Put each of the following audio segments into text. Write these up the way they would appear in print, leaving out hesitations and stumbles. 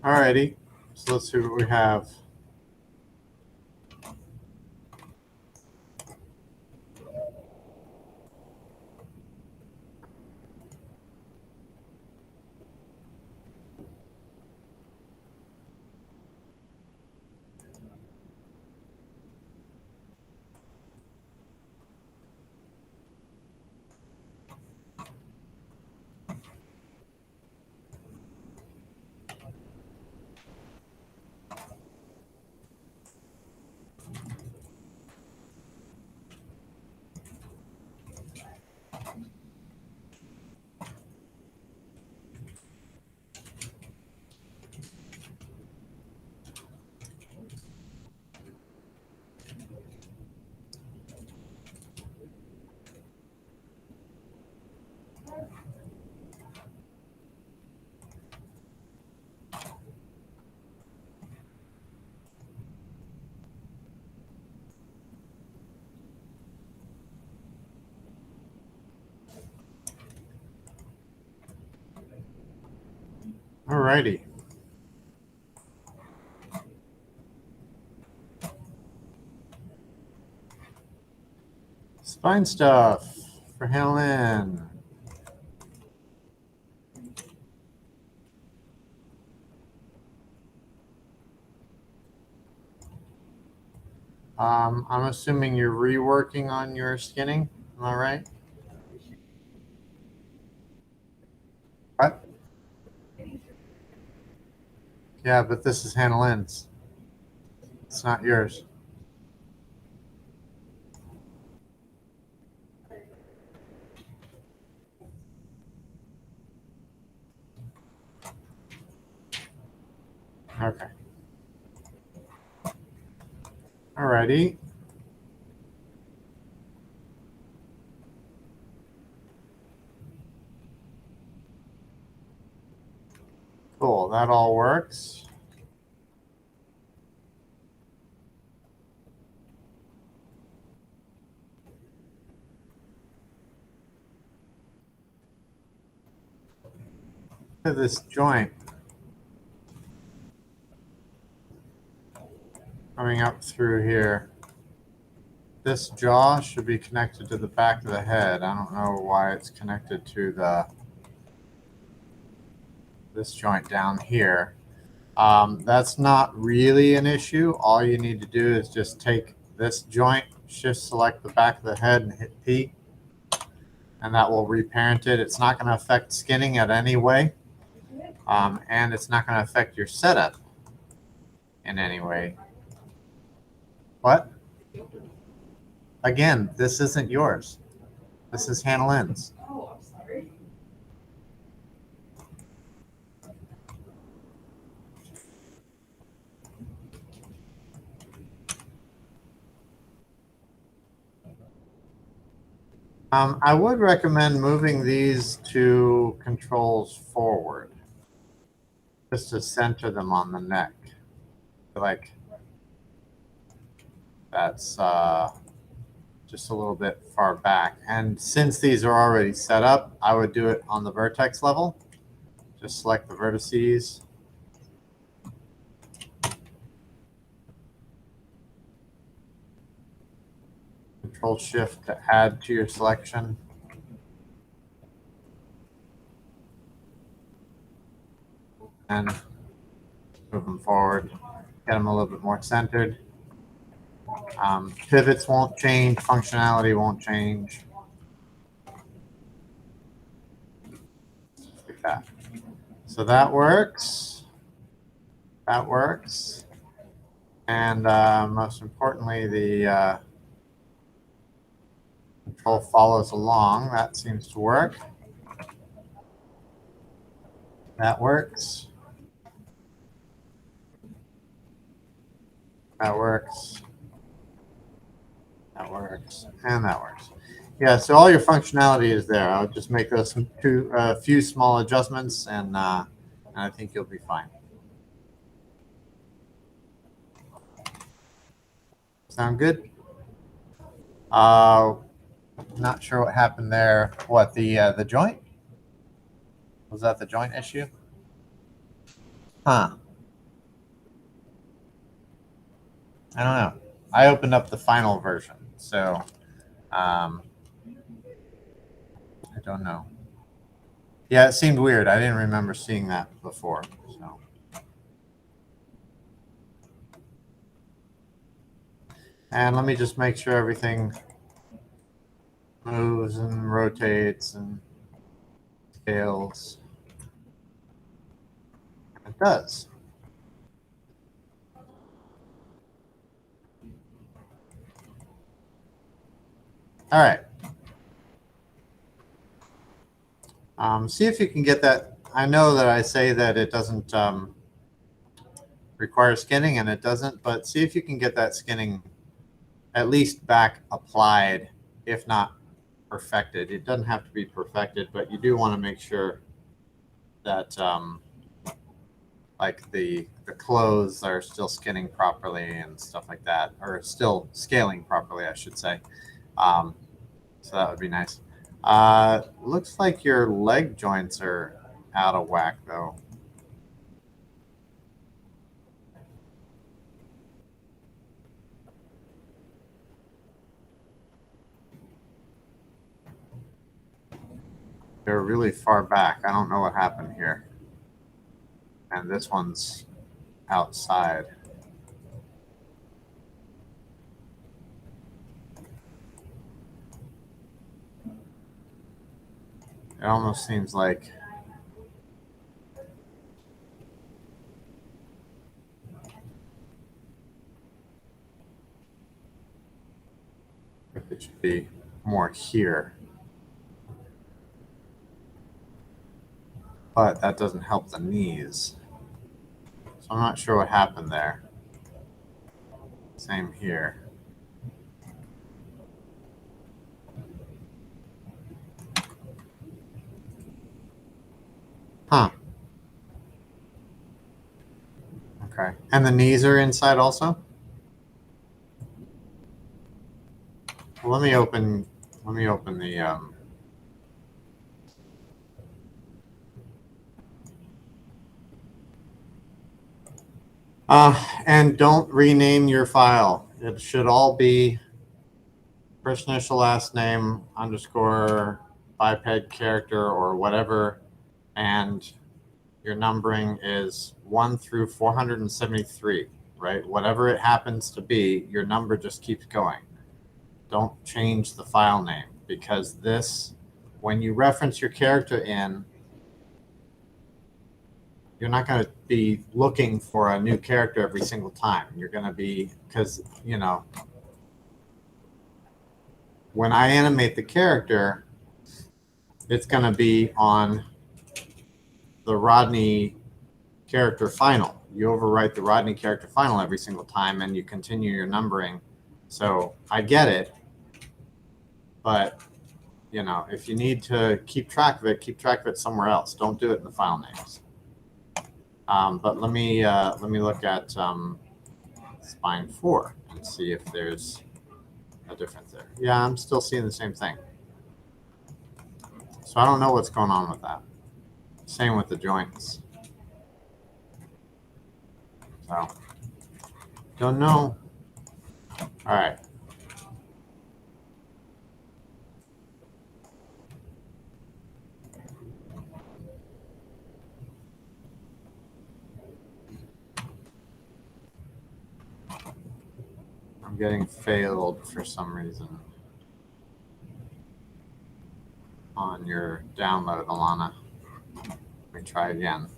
Alrighty, so let's see what we have. Alrighty. Spine stuff for Helen. I'm assuming you're reworking on your skinning. Am I right? What? Yeah, but this is Hannah Lynn's. It's not yours. Okay. Alrighty. Cool. That all works. To this joint coming up through here. This jaw should be connected to the back of the head. I don't know why it's connected to this joint down here. That's not really an issue. All you need to do is just take this joint, shift select the back of the head and hit P, and that will reparent it. It's not going to affect skinning in any way, and it's not going to affect your setup in any way. What? Again, this isn't yours. This is Hannah Lynn's. Oh, I'm sorry. I would recommend moving these two controls forward, just to center them on the neck. Like that's just a little bit far back. And since these are already set up, I would do it on the vertex level. Just select the vertices. Control Shift to add to your selection. And move them forward. Get them a little bit more centered. Pivots won't change. Functionality won't change. Like that. So that works. That works. And most importantly, the control follows along. That seems to work. That works. That works. That works. And that works. Yeah, so all your functionality is there. I'll just make those few small adjustments, and I think you'll be fine. Sound good? Not sure what happened there. What, the joint? Was that the joint issue? Huh. I don't know. I opened up the final version, so I don't know. Yeah, it seemed weird. I didn't remember seeing that before. So. And let me just make sure everything moves and rotates and scales. It does. All right. See if you can get that. I know that I say that it doesn't require skinning, and it doesn't, but see if you can get that skinning at least back applied, if not perfected. It doesn't have to be perfected, but you do want to make sure that like the clothes are still skinning properly and stuff like that, or still scaling properly, I should say. So that would be nice. Looks like your leg joints are out of whack, though. They're really far back. I don't know what happened here. And this one's outside. It almost seems like it should be more here. But that doesn't help the knees. So I'm not sure what happened there. Same here. Huh. Okay. And the knees are inside also? Well, let me open the and don't rename your file. It should all be first initial last name underscore biped character or whatever, and your numbering is 1 through 473, right? Whatever it happens to be, your number just keeps going. Don't change the file name, because this, when you reference your character in, you're not going to be looking for a new character every single time. You're going to be, because, you know, when I animate the character, it's going to be on the Rodney character final. You overwrite the Rodney character final every single time, and you continue your numbering. So I get it, but you know, if you need to keep track of it somewhere else. Don't do it in the file names. But let me look at spine 4 and see if there's a difference there. Yeah, I'm still seeing the same thing. So I don't know what's going on with that. Same with the joints. So don't know. All right. I'm getting failed for some reason on your download, Alana. Let me try again.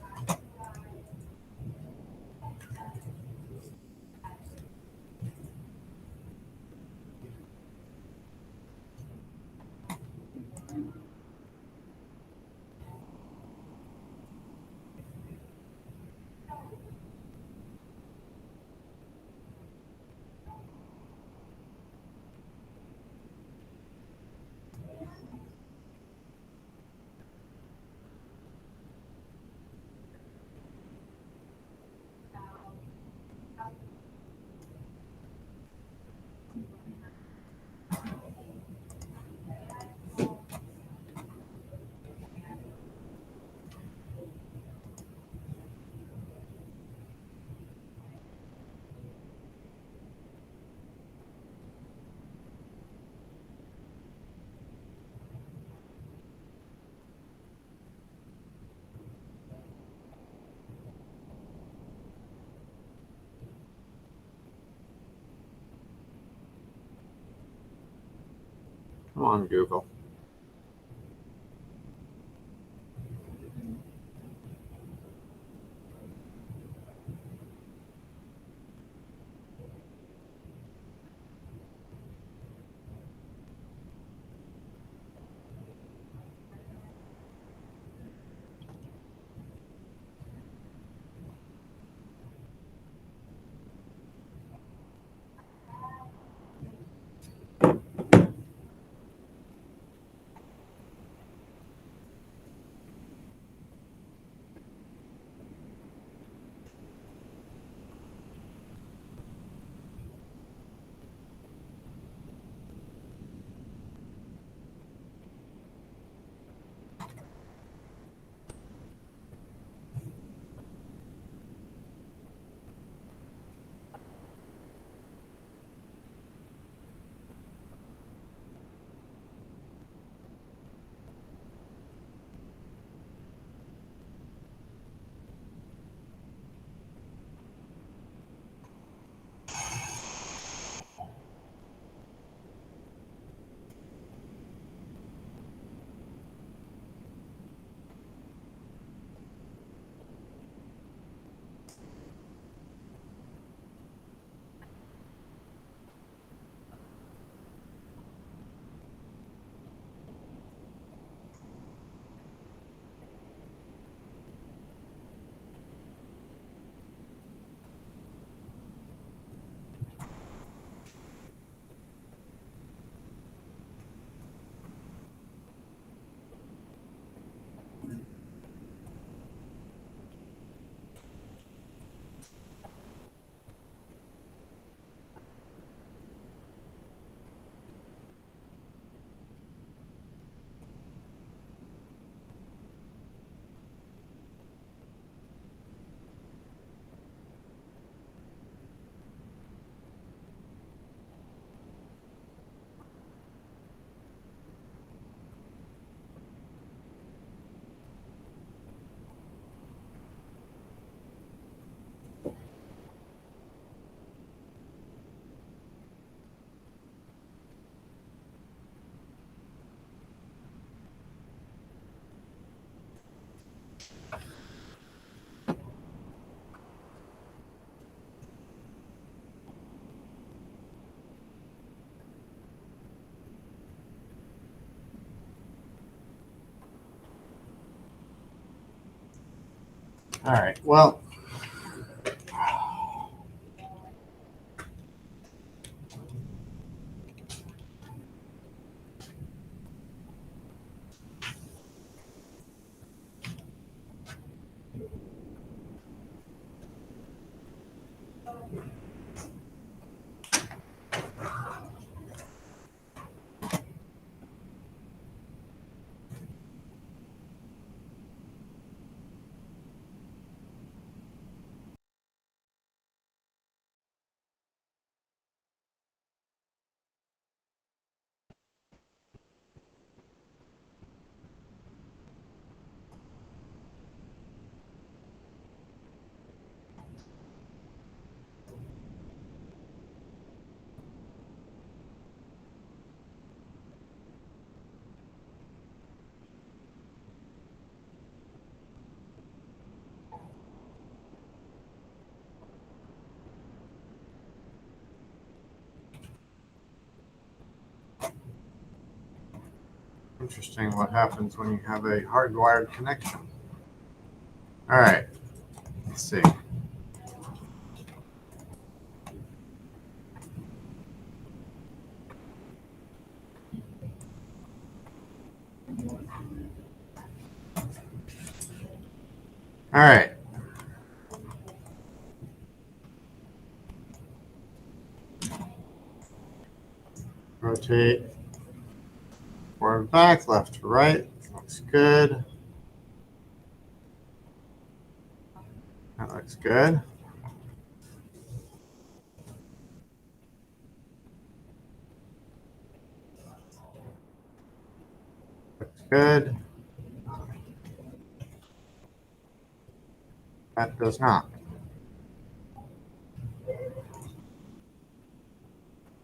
Come on, Google. All right. Well, interesting what happens when you have a hardwired connection. All right. Let's see. All right. Rotate forward, back, left to right. Looks good. That looks good. Looks good. That does not.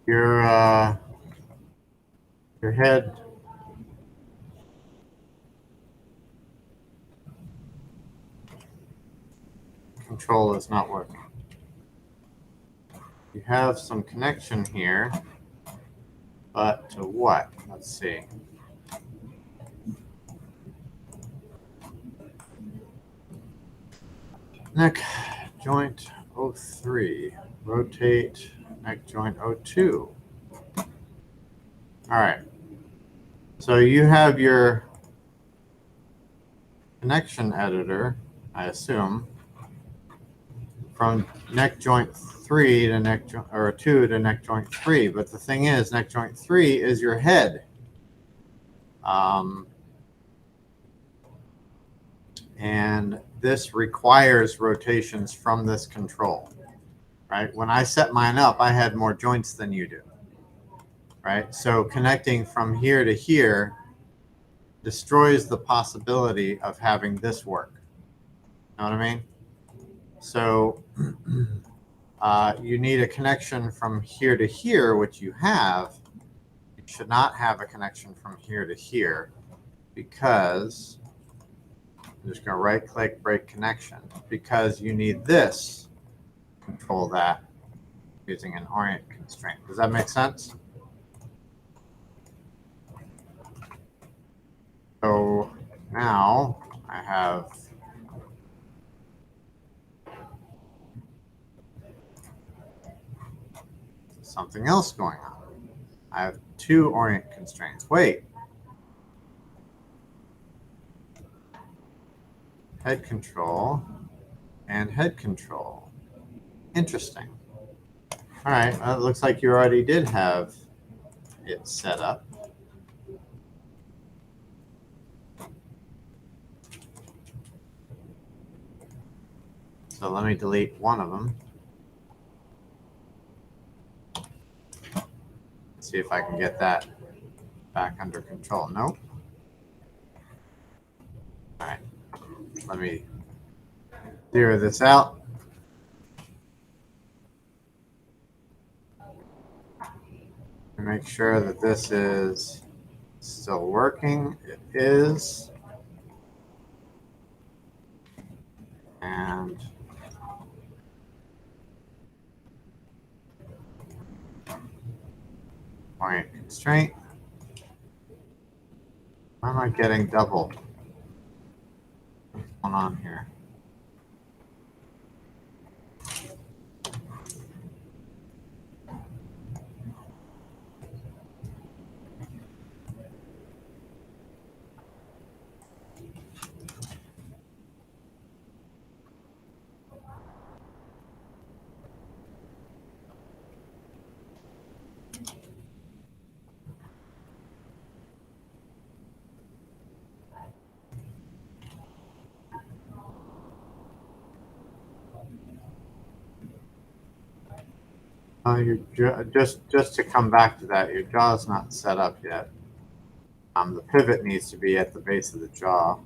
Your head control is not working. You have some connection here, but to what? Let's see. Neck joint 03. Rotate neck joint 02. All right. So you have your connection editor, I assume, from neck joint 3 to neck joint, or 2 to neck joint 3. But the thing is, neck joint 3 is your head. And this requires rotations from this control, right? When I set mine up, I had more joints than you do, right? So connecting from here to here destroys the possibility of having this work. Know what I mean? So you need a connection from here to here, which you have. You should not have a connection from here to here because I'm just going to right click break connection because you need this to control that using an orient constraint. Does that make sense? So now I have something else going on. I have two orient constraints. Wait. Head control and head control. Interesting. All right, it looks like you already did have it set up. So let me delete one of them. See if I can get that back under control. Nope. All right, let me zero this out. And make sure that this is still working. It is. And orient constraint. Why am I getting double? What's going on here? Just to come back to that, your jaw is not set up yet. The pivot needs to be at the base of the jaw.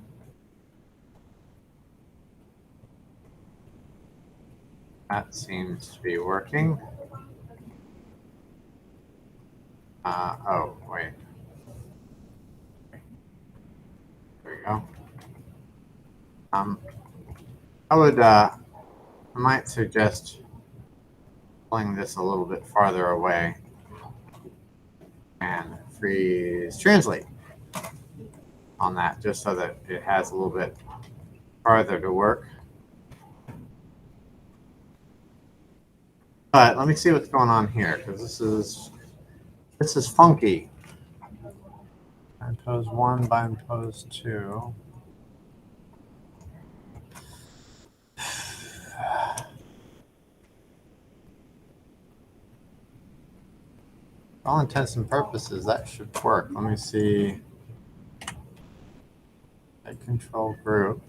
That seems to be working. Oh, wait. There we go. I might suggest pulling this a little bit farther away and freeze translate on that just so that it has a little bit farther to work. But let me see what's going on here because this is funky. Bind pose 1, bind pose 2. For all intents and purposes, that should work. Let me see. Head control group.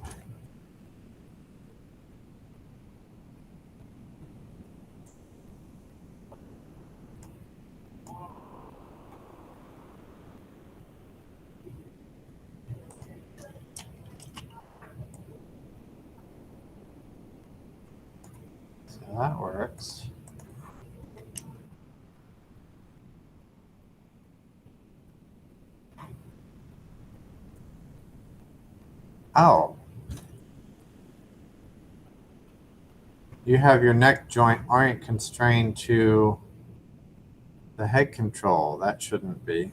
So that works. Oh. You have your neck joint orient constrained to the head control. That shouldn't be.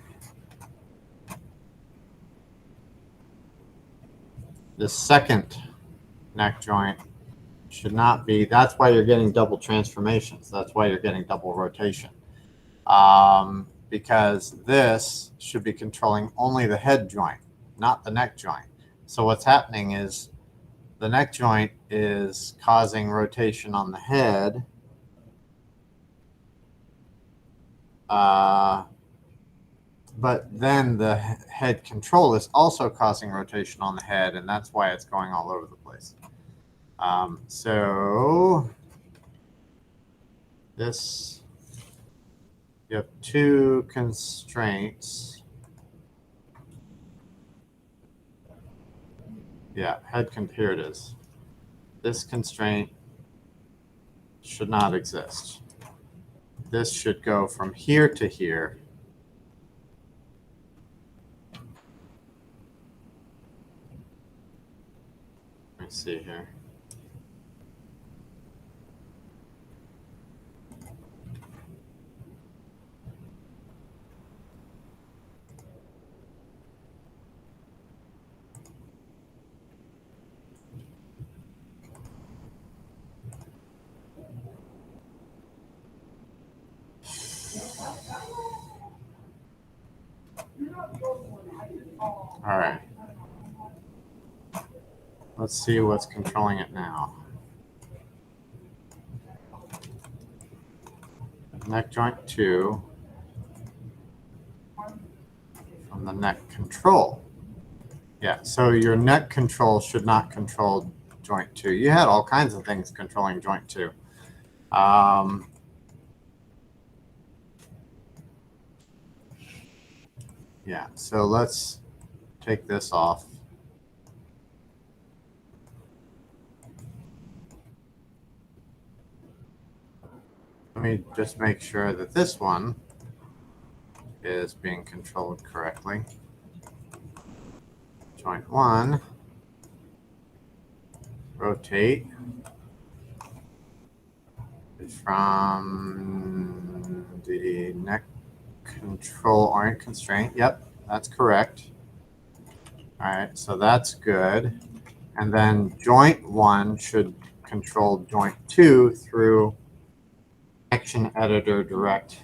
The second neck joint should not be. That's why you're getting double transformations. That's why you're getting double rotation. Because this should be controlling only the head joint, not the neck joint. So what's happening is the neck joint is causing rotation on the head. But then the head control is also causing rotation on the head, and that's why it's going all over the place. So this, you have two constraints. Yeah, here it is. This constraint should not exist. This should go from here to here. Let me see here. All right. Let's see what's controlling it now. Neck joint 2 from the neck control. Yeah, so your neck control should not control joint 2. You had all kinds of things controlling joint 2. Yeah, so let's take this off. Let me just make sure that this one is being controlled correctly. Joint 1, rotate from the neck control orient constraint. Yep, that's correct. All right, so that's good. And then joint 1 should control joint 2 through connection editor direct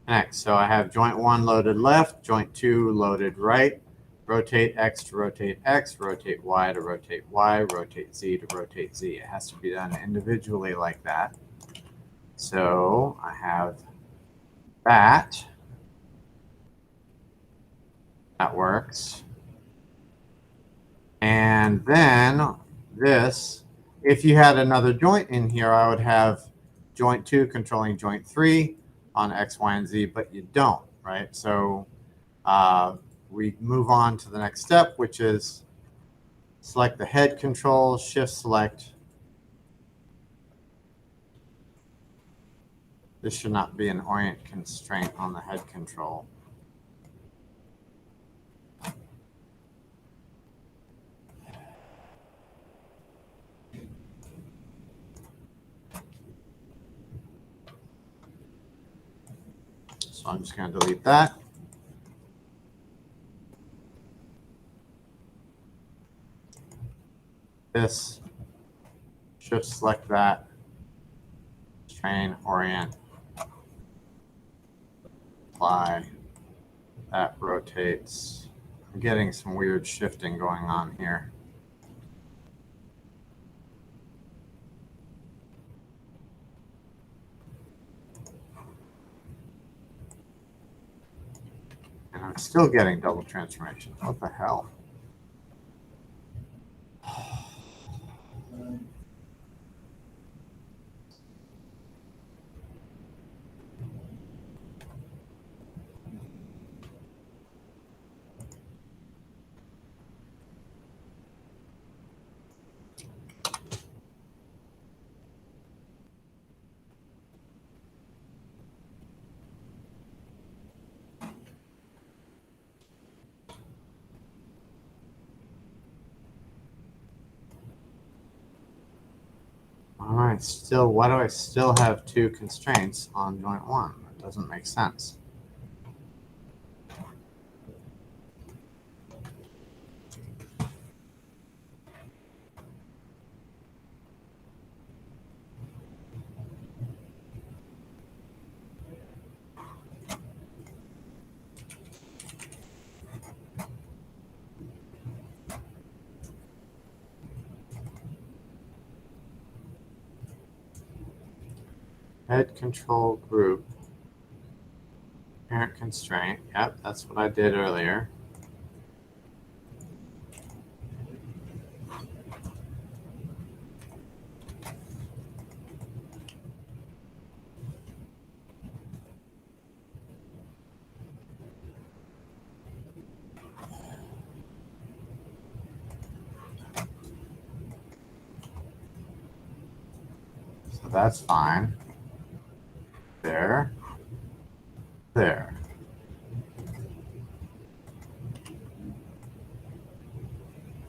connect. So I have joint 1 loaded left, joint 2 loaded right, rotate X to rotate X, rotate Y to rotate Y, rotate Z to rotate Z. It has to be done individually like that. So I have that. That works. And then this, if you had another joint in here, I would have joint 2 controlling joint 3 on X, Y, and Z, but you don't, right? So we move on to the next step, which is select the head control, shift select. This should not be an orient constraint on the head control. So I'm just going to delete that. This, shift select that, train, orient, apply, that rotates. I'm getting some weird shifting going on here. And I'm still getting double transformation. What the hell? Why do I still have two constraints on joint 1? That doesn't make sense. Head control group, parent constraint. Yep, that's what I did earlier. So that's fine. There. There.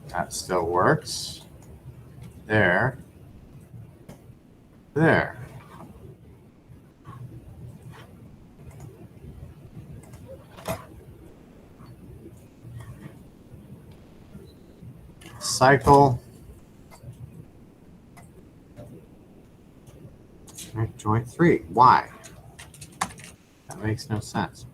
That still works. There. There. Cycle. Joint 3. Why? That makes no sense.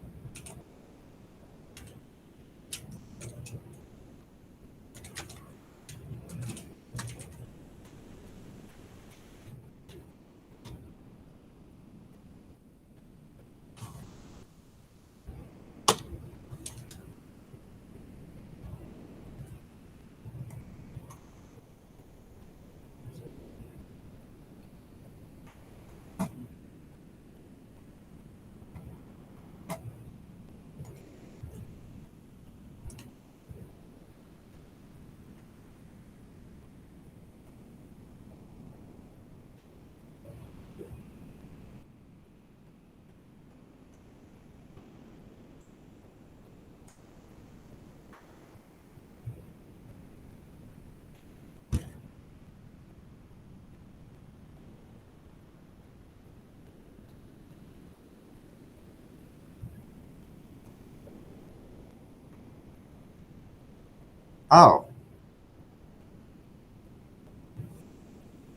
Oh.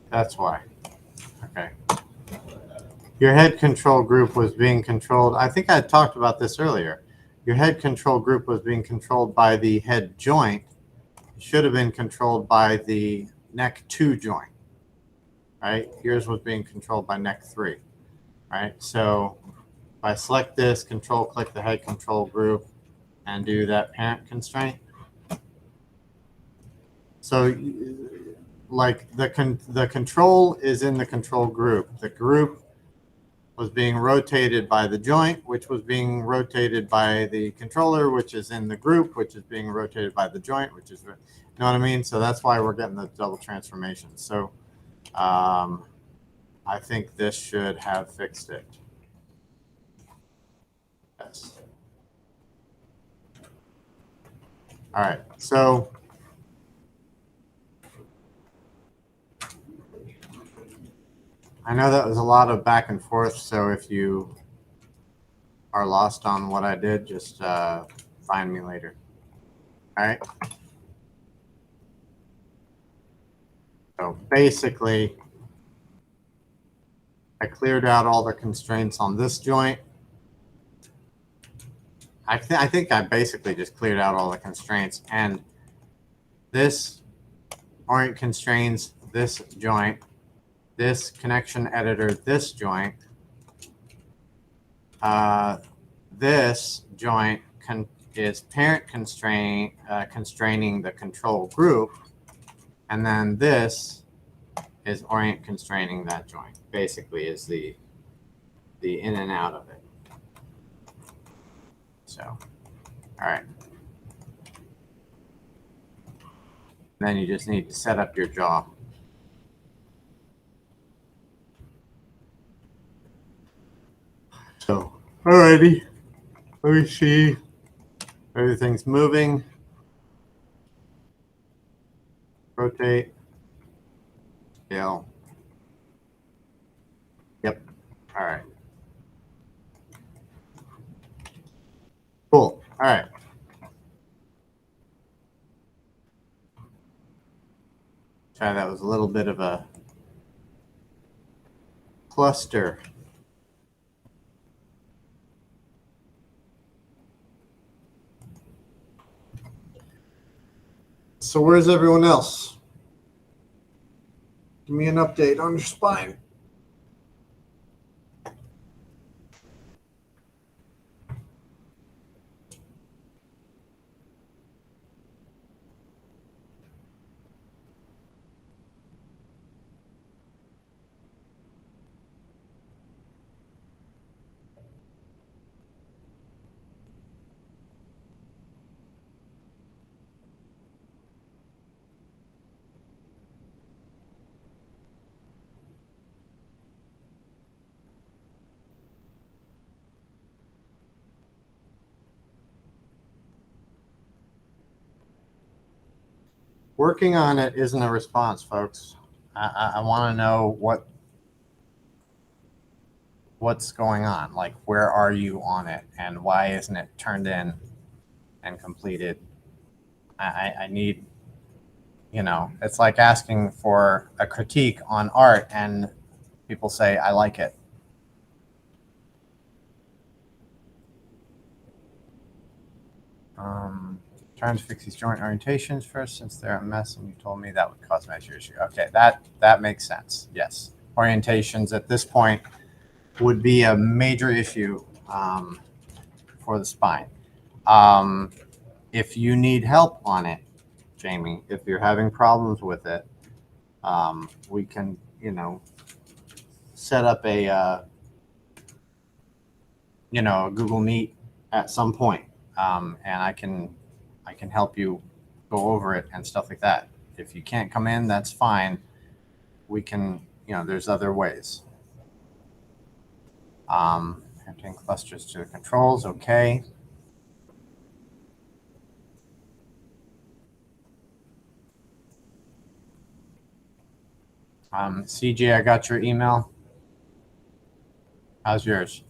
That's why. Okay. Your head control group was being controlled. I think I talked about this earlier. Your head control group was being controlled by the head joint. It should have been controlled by the neck 2 joint, right? Yours was being controlled by neck 3, right? So if I select this, control click the head control group and do that parent constraint. So like the control is in the control group. The group was being rotated by the joint, which was being rotated by the controller, which is in the group, which is being rotated by the joint, which is, you know what I mean? So that's why we're getting the double transformation. So I think this should have fixed it. Yes. All right, so I know that was a lot of back and forth, so if you are lost on what I did, just find me later. All right. So basically, I cleared out all the constraints on this joint. I think I basically just cleared out all the constraints, and this orient constrains this joint, this connection editor, this joint. This joint is parent constraining the control group, and then this is orient constraining that joint. Basically, is the in and out of it. So, all right. Then you just need to set up your jaw. So, alrighty. Let me see. Everything's moving. Rotate. Scale. Sorry, that was a little bit of a cluster. So where's everyone else? Give me an update on your spine. Working on it isn't a response, folks. I want to know what's going on. Like, where are you on it, and why isn't it turned in and completed? I need, it's like asking for a critique on art, and people say, I like it. Trying to fix these joint orientations first, since they're a mess, and you told me that would cause major issue. Okay, that makes sense. Yes, orientations at this point would be a major issue for the spine. If you need help on it, Jamie, if you're having problems with it, we can, set up a Google Meet at some point, and I can help you go over it and stuff like that. If you can't come in, that's fine. We can, there's other ways. Connecting clusters to the controls, okay. CJ, I got your email. How's yours?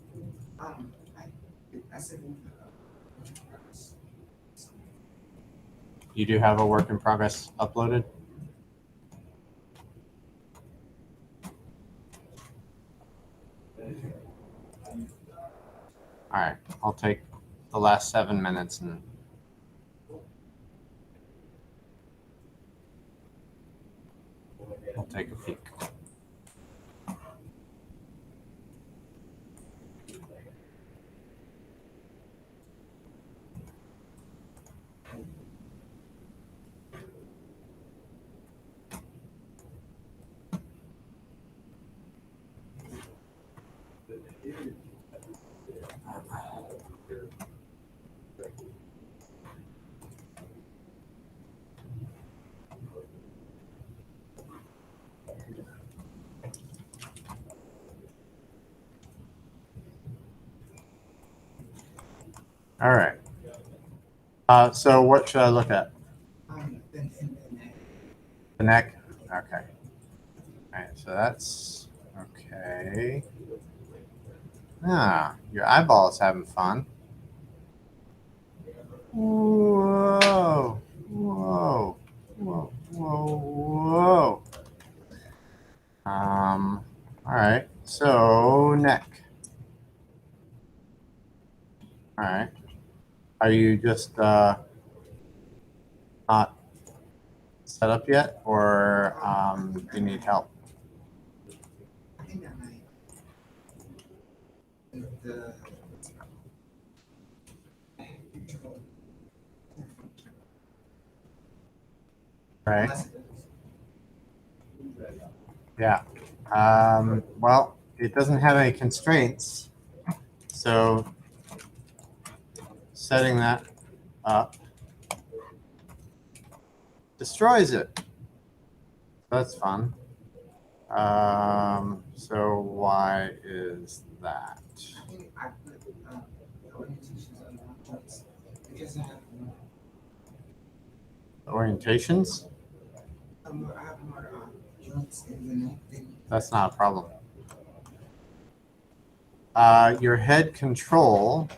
You do have a work in progress uploaded? All right, I'll take the last 7 minutes and we'll take a peek. All right. So what should I look at? The neck? Okay. All right, so that's okay. Your eyeball is having fun. Whoa, whoa, whoa, whoa, whoa. All right, so neck. All right. Are you just not set up yet, or do you need help? I think I might. Right. Yeah. Well, it doesn't have any constraints, so setting that up destroys it. That's fun. So why is that? I think I put the orientations on wrong joints because I have more. Orientations? I have more joints in the neck than. That's not a problem. Your head control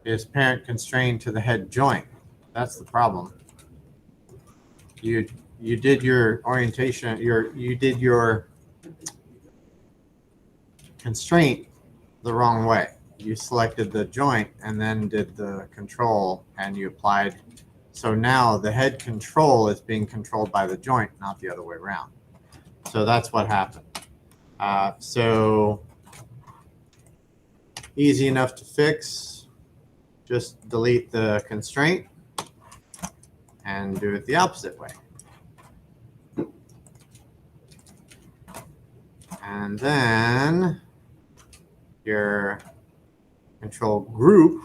is parent constrained to the head joint. That's the problem. you did your orientation, you did your constraint the wrong way. You selected the joint and then did the control, and you applied. So now the head control is being controlled by the joint, not the other way around. So that's what happened. So easy enough to fix. Just delete the constraint and do it the opposite way. And then your control group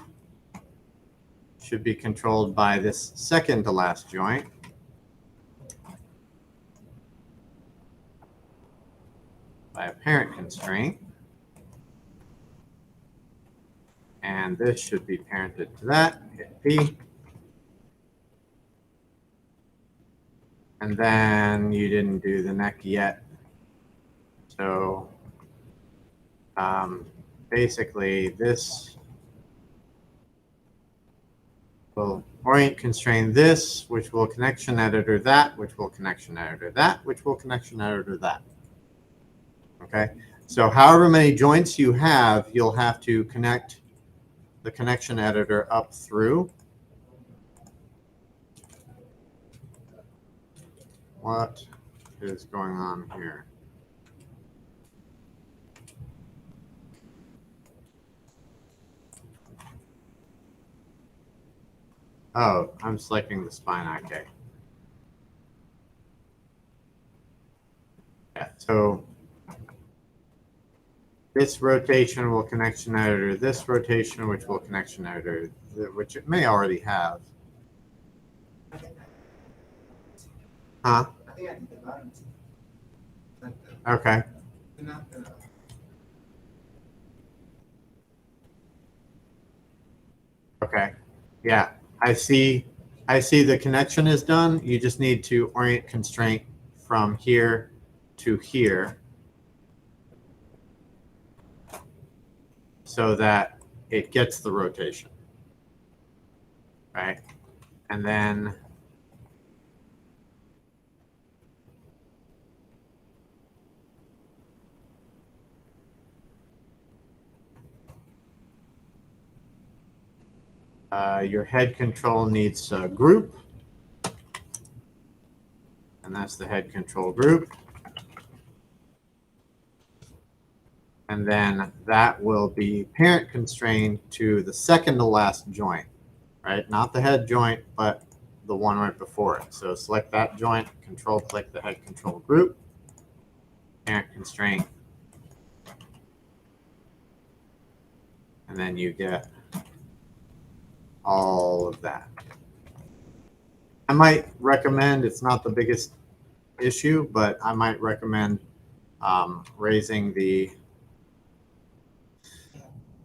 should be controlled by this second to last joint. By a parent constraint. And this should be parented to that. Hit P. And then you didn't do the neck yet. So basically this will orient constrain this, which will connection editor that, which will connection editor that, which will connection editor that. Okay, so however many joints you have, you'll have to connect the connection editor up through. What is going on here? Oh, I'm selecting the spine. Okay. Yeah, so this rotation will connection editor this rotation, which will connection editor, which it may already have. Huh? I think I did the bottom two. Okay. Not the. Okay. Yeah, I see the connection is done. You just need to orient constraint from here to here so that it gets the rotation. Right? And then your head control needs a group, and that's the head control group. And then that will be parent constrained to the second to last joint, right? Not the head joint, but the one right before it. So select that joint, control click the head control group, parent constraint, and then you get all of that. I might recommend, it's not the biggest issue, but I might recommend raising the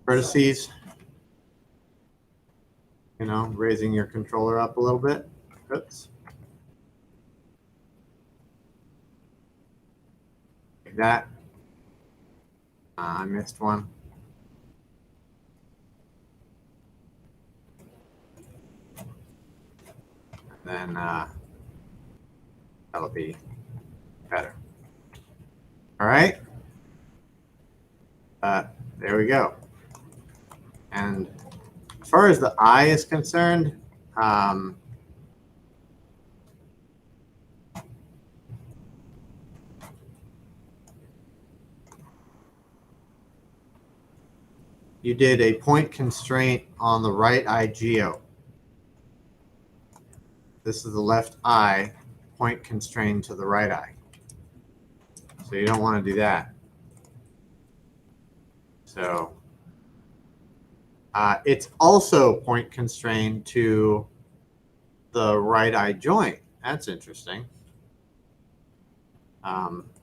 vertices, you know, raising your controller up a little bit. Oops. Like that. I missed one. Then that'll be better. All right. There we go. And as far as the eye is concerned, you did a point constraint on the right eye geo. This is the left eye, point constrained to the right eye. So you don't want to do that. So it's also point constrained to the right eye joint. That's interesting.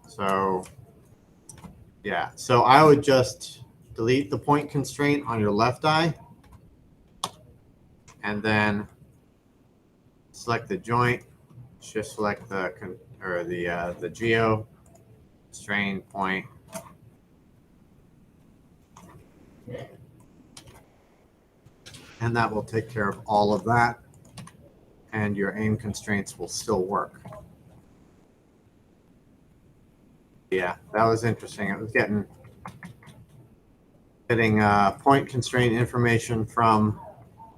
So yeah, so I would just delete the point constraint on your left eye and then select the joint, shift select the geo, strain point. And that will take care of all of that. And your aim constraints will still work. that was interesting. It was getting point constraint information from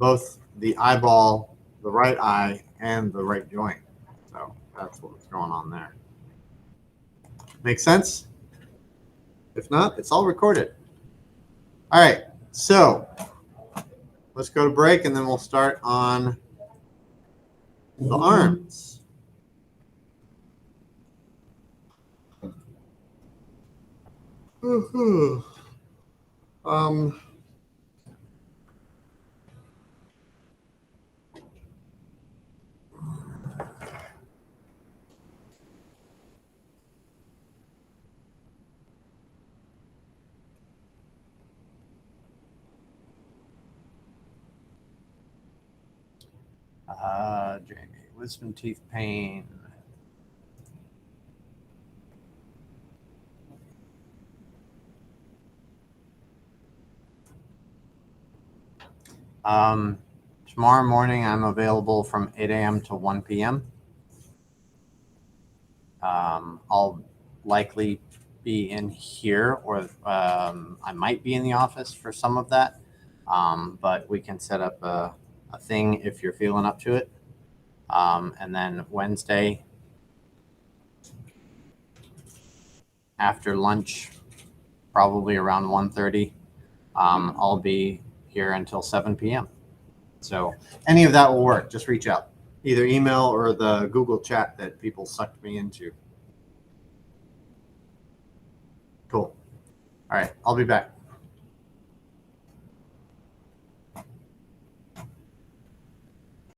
both the eyeball, the right eye, and the right joint. So that's what was going on there. Make sense? If not, it's all recorded. All right, so let's go to break and then we'll start on the arms. Um, Jamie, wisdom teeth pain. Tomorrow morning, I'm available from 8 a.m. to 1 p.m. I'll likely be in here, or I might be in the office for some of that. But we can set up a thing if you're feeling up to it. And then Wednesday, after lunch, probably around 1:30, I'll be here until 7 p.m. So any of that will work. Just reach out, either email or the Google chat that people sucked me into. Cool. All right, I'll be back.